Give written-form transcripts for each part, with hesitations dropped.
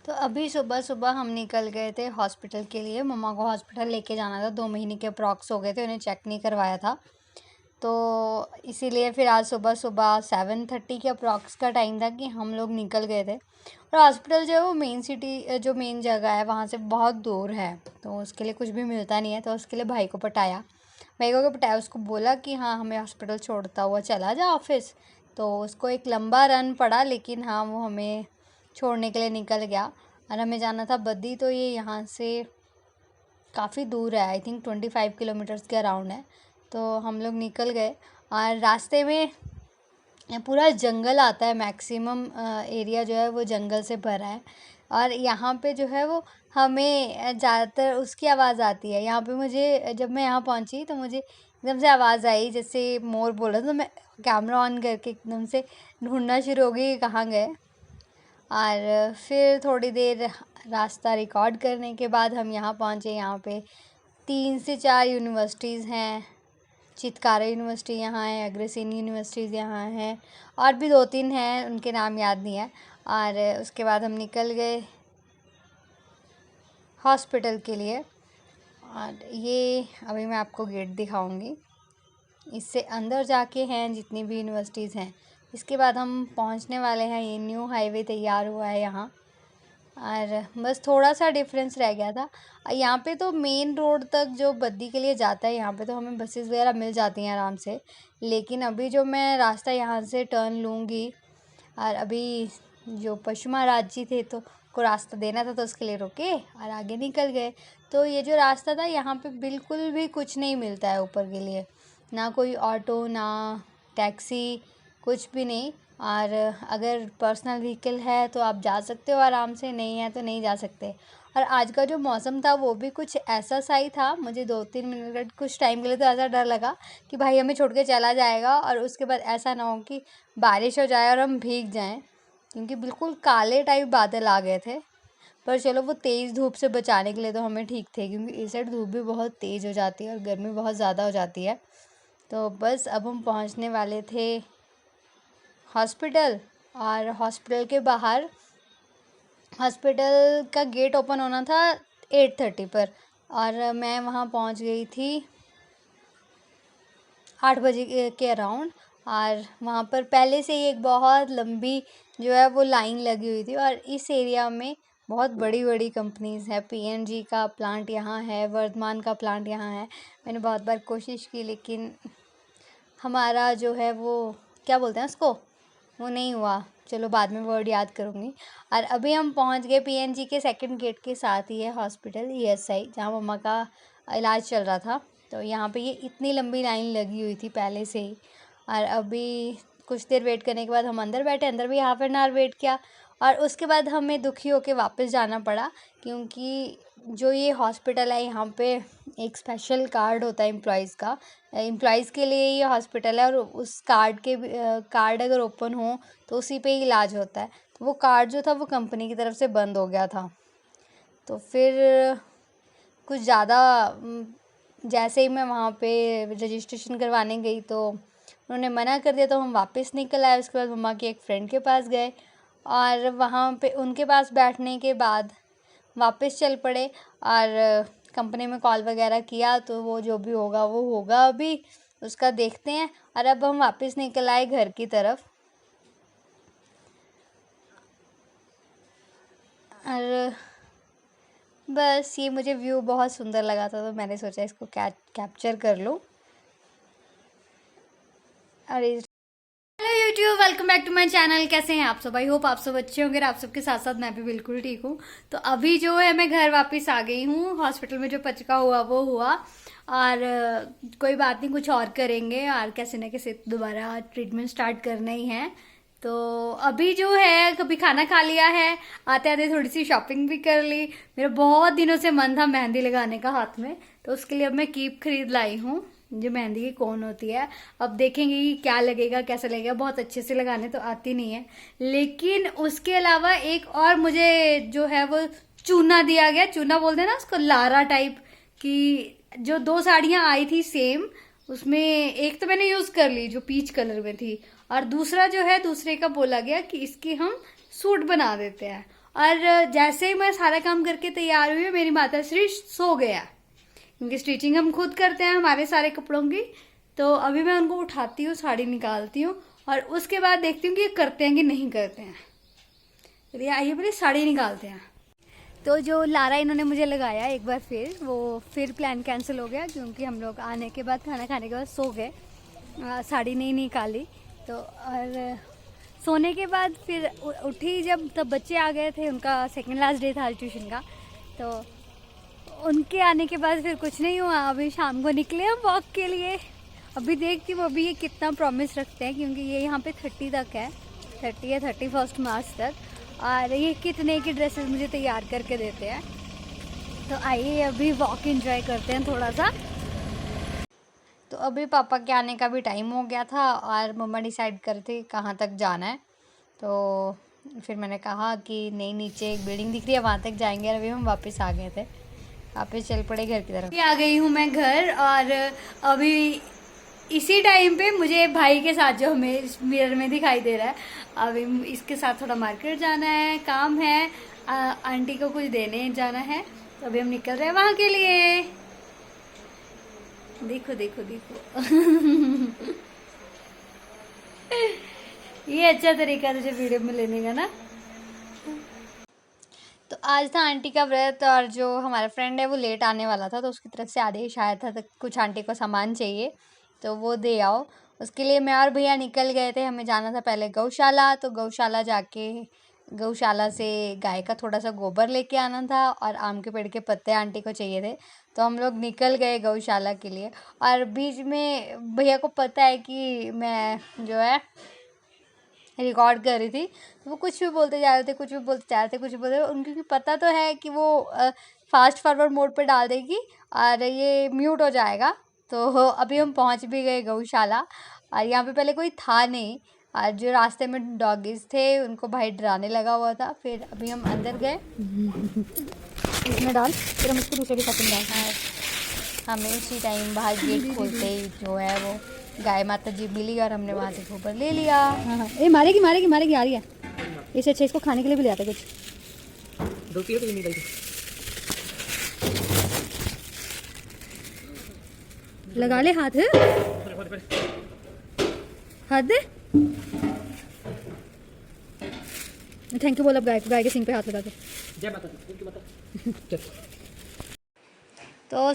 तो अभी सुबह सुबह हम निकल गए थे हॉस्पिटल के लिए। मम्मा को हॉस्पिटल लेके जाना था, 2 महीने के अप्रॉक्स हो गए थे, उन्हें चेक नहीं करवाया था। तो इसीलिए फिर आज सुबह सुबह 7:30 के अप्रॉक्स का टाइम था कि हम लोग निकल गए थे। और हॉस्पिटल जो है वो मेन सिटी जो मेन जगह है वहाँ से बहुत दूर है, तो उसके लिए कुछ भी मिलता नहीं है। तो उसके लिए भाई को पटाया, उसको बोला कि हाँ हमें हॉस्पिटल छोड़ता हुआ चला जा ऑफिस। तो उसको एक लंबा रन पड़ा, लेकिन हाँ वो हमें छोड़ने के लिए निकल गया। और हमें जाना था बद्दी, तो ये यहाँ से काफ़ी दूर है, आई थिंक 25 किलोमीटर्स के अराउंड है। तो हम लोग निकल गए और रास्ते में पूरा जंगल आता है, मैक्सिमम एरिया जो है वो जंगल से भरा है। और यहाँ पे जो है वो हमें ज़्यादातर उसकी आवाज़ आती है। यहाँ पे मुझे जब मैं यहाँ पहुँची तो मुझे एकदम से आवाज़ आई जैसे मोर बोल रहा था, तो मैं कैमरा ऑन करके एकदम से ढूंढना शुरू हो गई कि कहाँ गए। और फिर थोड़ी देर रास्ता रिकॉर्ड करने के बाद हम यहाँ पहुँचे। यहाँ पे 3 से 4 यूनिवर्सिटीज़ हैं। चितकारा यूनिवर्सिटी यहाँ है, अग्रसेनी यूनिवर्सिटीज़ यहाँ हैं, और भी 2-3 हैं, उनके नाम याद नहीं है। और उसके बाद हम निकल गए हॉस्पिटल के लिए। और ये अभी मैं आपको गेट दिखाऊंगी, इससे अंदर जाके हैं जितनी भी यूनिवर्सिटीज़ हैं। इसके बाद हम पहुंचने वाले हैं, ये न्यू हाईवे तैयार हुआ है यहाँ। और बस थोड़ा सा डिफरेंस रह गया था। यहाँ पे तो मेन रोड तक जो बद्दी के लिए जाता है, यहाँ पे तो हमें बसेस वगैरह मिल जाती हैं आराम से। लेकिन अभी जो मैं रास्ता यहाँ से टर्न लूँगी, और अभी जो पशु महाराज जी थे तो को रास्ता देना था, तो उसके लिए रुके और आगे निकल गए। तो ये जो रास्ता था, यहाँ पे बिल्कुल भी कुछ नहीं मिलता है ऊपर के लिए, ना कोई ऑटो ना टैक्सी, कुछ भी नहीं। और अगर पर्सनल व्हीकल है तो आप जा सकते हो आराम से, नहीं है तो नहीं जा सकते। और आज का जो मौसम था वो भी कुछ ऐसा सा ही था। मुझे 2-3 मिनट कुछ टाइम के लिए तो ऐसा डर लगा कि भाई हमें छोड़ के चला जाएगा, और उसके बाद ऐसा ना हो कि बारिश हो जाए और हम भीग जाएं, क्योंकि बिल्कुल काले टाइप बादल आ गए थे। पर चलो, वो तेज़ धूप से बचाने के लिए तो हमें ठीक थे, क्योंकि इस साइड धूप भी बहुत तेज़ हो जाती है और गर्मी बहुत ज़्यादा हो जाती है। तो बस अब हम पहुंचने वाले थे हॉस्पिटल। और हॉस्पिटल के बाहर, हॉस्पिटल का गेट ओपन होना था 8:30 पर, और मैं वहाँ पहुँच गई थी 8 बजे के अराउंड। और वहाँ पर पहले से ही एक बहुत लंबी जो है वो लाइन लगी हुई थी। और इस एरिया में बहुत बड़ी बड़ी कंपनीज़ है, पीएनजी का प्लांट यहाँ है, वर्धमान का प्लांट यहाँ है। मैंने बहुत बार कोशिश की, लेकिन हमारा जो है वो क्या बोलते हैं उसको, वो नहीं हुआ। चलो बाद में वर्ड याद करूँगी। और अभी हम पहुँच गए पीएनजी के सेकंड गेट के साथ ही है हॉस्पिटल ईएसआई, जहाँ मम्मा का इलाज चल रहा था। तो यहाँ पे ये इतनी लंबी लाइन लगी हुई थी पहले से ही। और अभी कुछ देर वेट करने के बाद हम अंदर बैठे, अंदर भी हाफ एन आवर वेट किया। और उसके बाद हमें दुखी होके वापस जाना पड़ा, क्योंकि जो ये हॉस्पिटल है यहाँ पे एक स्पेशल कार्ड होता है एम्प्लॉयज़ का। एम्प्लॉयज़ के लिए ये हॉस्पिटल है, और उस कार्ड के कार्ड अगर ओपन हो तो उसी पे ही इलाज होता है। तो वो कार्ड जो था वो कंपनी की तरफ से बंद हो गया था। तो फिर कुछ ज़्यादा जैसे ही मैं वहाँ पे रजिस्ट्रेशन करवाने गई तो उन्होंने मना कर दिया, तो हम वापस निकल आए। उसके बाद मम्मा के एक फ्रेंड के पास गए, और वहाँ पे उनके पास बैठने के बाद वापस चल पड़े। और कंपनी में कॉल वगैरह किया, तो वो जो भी होगा वो होगा, अभी उसका देखते हैं। और अब हम वापस निकल आए घर की तरफ। और बस ये मुझे व्यू बहुत सुंदर लगा था, तो मैंने सोचा इसको कैप्चर कर लूँ। अरे hello YouTube, welcome back to my channel. कैसे हैं आप सब? आई होप आप सब अच्छे होंगे। आप सबके साथ साथ मैं भी बिल्कुल ठीक हूँ। तो अभी जो है मैं घर वापस आ गई हूँ। हॉस्पिटल में जो पचका हुआ वो हुआ, और कोई बात नहीं, कुछ और करेंगे और कैसे ना कैसे दोबारा ट्रीटमेंट स्टार्ट करना ही है। तो अभी जो है कभी खाना खा लिया है, आते आते थोड़ी सी शॉपिंग भी कर ली। मेरा बहुत दिनों से मन था मेहंदी लगाने का हाथ में, तो उसके लिए अब मैं कीप खरीद लाई हूँ, जो मेहंदी की कोन होती है। अब देखेंगे कि क्या लगेगा कैसा लगेगा। बहुत अच्छे से लगाने तो आती नहीं है, लेकिन उसके अलावा एक और मुझे जो है वो चूना दिया गया। चूना बोलते हैं ना उसको, लारा टाइप की। जो 2 साड़ियाँ आई थी सेम, उसमें एक तो मैंने यूज कर ली जो पीच कलर में थी, और दूसरा जो है दूसरे का बोला गया कि इसकी हम सूट बना देते हैं। और जैसे ही मैं सारा काम करके तैयार हुई मेरी माता श्री सो गया, क्योंकि स्टिचिंग हम खुद करते हैं हमारे सारे कपड़ों की। तो अभी मैं उनको उठाती हूँ, साड़ी निकालती हूँ और उसके बाद देखती हूँ कि ये करते हैं कि नहीं करते हैं। चलिए आइए पहले साड़ी निकालते हैं। तो जो लारा इन्होंने मुझे लगाया एक बार वो फिर प्लान कैंसिल हो गया, क्योंकि हम लोग आने के बाद खाना खाने के बाद सो गए, साड़ी नहीं निकाली। तो और सोने के बाद फिर उठी जब, तब बच्चे आ गए थे, उनका सेकंड लास्ट डे था ट्यूशन का। तो उनके आने के बाद फिर कुछ नहीं हुआ। अभी शाम को निकले हम वॉक के लिए। अभी देखती हूँ अभी ये कितना प्रॉमिस रखते हैं, क्योंकि ये यहाँ पे 30 तक है, 30 या 31 मार्च तक। और ये कितने की ड्रेसेस मुझे तैयार करके देते हैं। तो आइए अभी वॉक एंजॉय करते हैं थोड़ा सा। तो अभी पापा के आने का भी टाइम हो गया था और मम्मा डिसाइड करते कहाँ तक जाना है। तो फिर मैंने कहा कि नहीं, नीचे एक बिल्डिंग दिख रही है वहाँ तक जाएंगे। और अभी हम वापस आ गए थे, वापस चल पड़े घर की तरफ। आ गई हूँ मैं घर, और अभी इसी टाइम पे मुझे भाई के साथ जो हमें मिरर में दिखाई दे रहा है, अभी इसके साथ थोड़ा मार्केट जाना है, काम है, आंटी को कुछ देने जाना है। तो अभी हम निकल रहे हैं वहाँ के लिए। देखो देखो देखो ये अच्छा तरीका है तुझे वीडियो में लेने का ना। तो आज था आंटी का व्रत, और जो हमारा फ्रेंड है वो लेट आने वाला था, तो उसकी तरफ से आदेश आया था तो कुछ आंटी को सामान चाहिए तो वो दे आओ। उसके लिए मैं और भैया निकल गए थे। हमें जाना था पहले गौशाला, तो गौशाला जाके गौशाला से गाय का थोड़ा सा गोबर लेके आना था, और आम के पेड़ के पत्ते आंटी को चाहिए थे। तो हम लोग निकल गए गौशाला के लिए। और बीच में भैया को पता है कि मैं जो है रिकॉर्ड कर रही थी, तो वो कुछ भी बोलते जा रहे थे, कुछ भी बोलते जा रहे थे, कुछ भी बोलते, उनको पता तो है कि वो फास्ट फॉरवर्ड मोड पे डाल देगी और ये म्यूट हो जाएगा। तो अभी हम पहुंच भी गए गौशाला, और यहाँ पे पहले कोई था नहीं, और जो रास्ते में डॉगीज थे उनको भाई डराने लगा हुआ था। फिर अभी हम अंदर गए, इसमें डाल, फिर हम उसको दूसरे के साथ डाल। हमें उसी टाइम बाहर गेट खोलते ही जो है वो गाय माता जी मिली, और हमने वहाँ से गोबर ले लिया। हाँ, ये मारेगी मारेगी मारेगी, आ रही है। इससे अच्छा इसको खाने के लिए भी ले आते कुछ। लगा ले हाथ, हाथ दे। थैंक यू बोल अब गाय के सिंग पे हाथ लगा के। जय माता दी। तो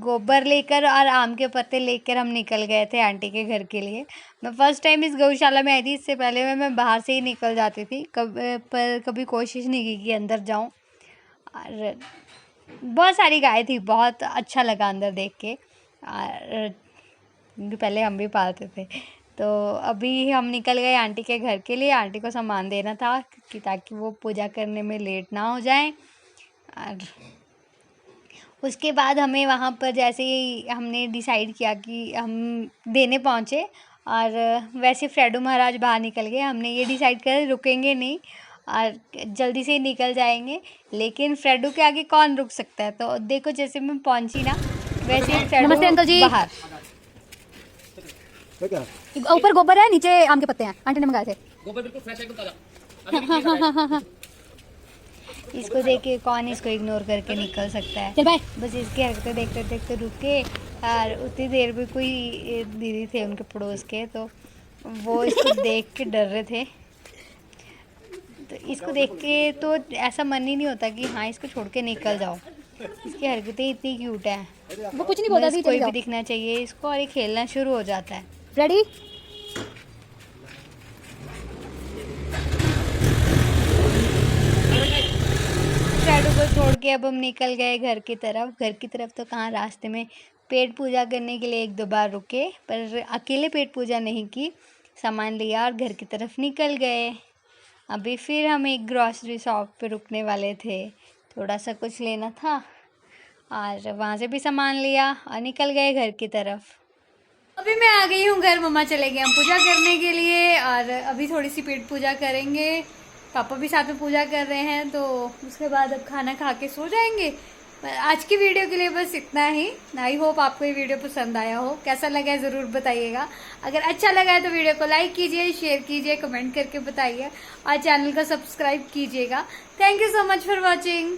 गोबर लेकर और आम के पत्ते लेकर हम निकल गए थे आंटी के घर के लिए। मैं फ़र्स्ट टाइम इस गौशाला में आई थी, इससे पहले मैं बाहर से ही निकल जाती थी, पर कभी कोशिश नहीं की कि अंदर जाऊं। और बहुत सारी गाय थी, बहुत अच्छा लगा अंदर देख के, और क्योंकि पहले हम भी पालते थे। तो अभी हम निकल गए आंटी के घर के लिए। आंटी को सामान देना था कि ताकि वो पूजा करने में लेट ना हो जाए। और उसके बाद हमें वहाँ पर जैसे ही हमने डिसाइड किया कि हम देने पहुँचे, और वैसे फ्रेडो महाराज बाहर निकल गए। हमने ये डिसाइड कर रुकेंगे नहीं और जल्दी से निकल जाएंगे, लेकिन फ्रेडो के आगे कौन रुक सकता है। तो देखो जैसे मैं पहुँची ना, वैसे ही फ्रेडो नमस्ते अंकल जी बाहर। ऊपर गोबर है, नीचे आम के पत्ते हैं, आंटी ने मंगाए थे। गोबर बिल्कुल फ्रेश है, एकदम ताजा। हाँ। इसको देख के कौन इसको इग्नोर करके निकल सकता है। चल भाई, बस इसकी हरकतें देखते देखते रुके। और उतनी देर में कोई दीदी थे उनके पड़ोस के, तो वो इसको देख के डर रहे थे। तो इसको देख के तो ऐसा मन ही नहीं होता कि हाँ इसको छोड़ के निकल जाओ। इसकी हरकतें इतनी क्यूट है, वो कुछ नहीं बोलता, कोई भी दिखना चाहिए इसको और ये खेलना शुरू हो जाता है। रेडी? फ्रेडो को छोड़ के अब हम निकल गए घर की तरफ। घर की तरफ तो कहाँ, रास्ते में पेट पूजा करने के लिए 1-2 बार रुके, पर अकेले पेट पूजा नहीं की, सामान लिया और घर की तरफ निकल गए। अभी फिर हम एक ग्रॉसरी शॉप पे रुकने वाले थे, थोड़ा सा कुछ लेना था, और वहाँ से भी सामान लिया और निकल गए घर की तरफ। अभी मैं आ गई हूँ घर, मम्मा चले गए हम पूजा करने के लिए, और अभी थोड़ी सी पेट पूजा करेंगे। पापा भी साथ में पूजा कर रहे हैं, तो उसके बाद अब खाना खा के सो जाएंगे। आज की वीडियो के लिए बस इतना ही। आई होप आपको ये वीडियो पसंद आया हो। कैसा लगा है ज़रूर बताइएगा। अगर अच्छा लगा है तो वीडियो को लाइक कीजिए, शेयर कीजिए, कमेंट करके बताइए और चैनल को सब्सक्राइब कीजिएगा। Thank you so much for watching.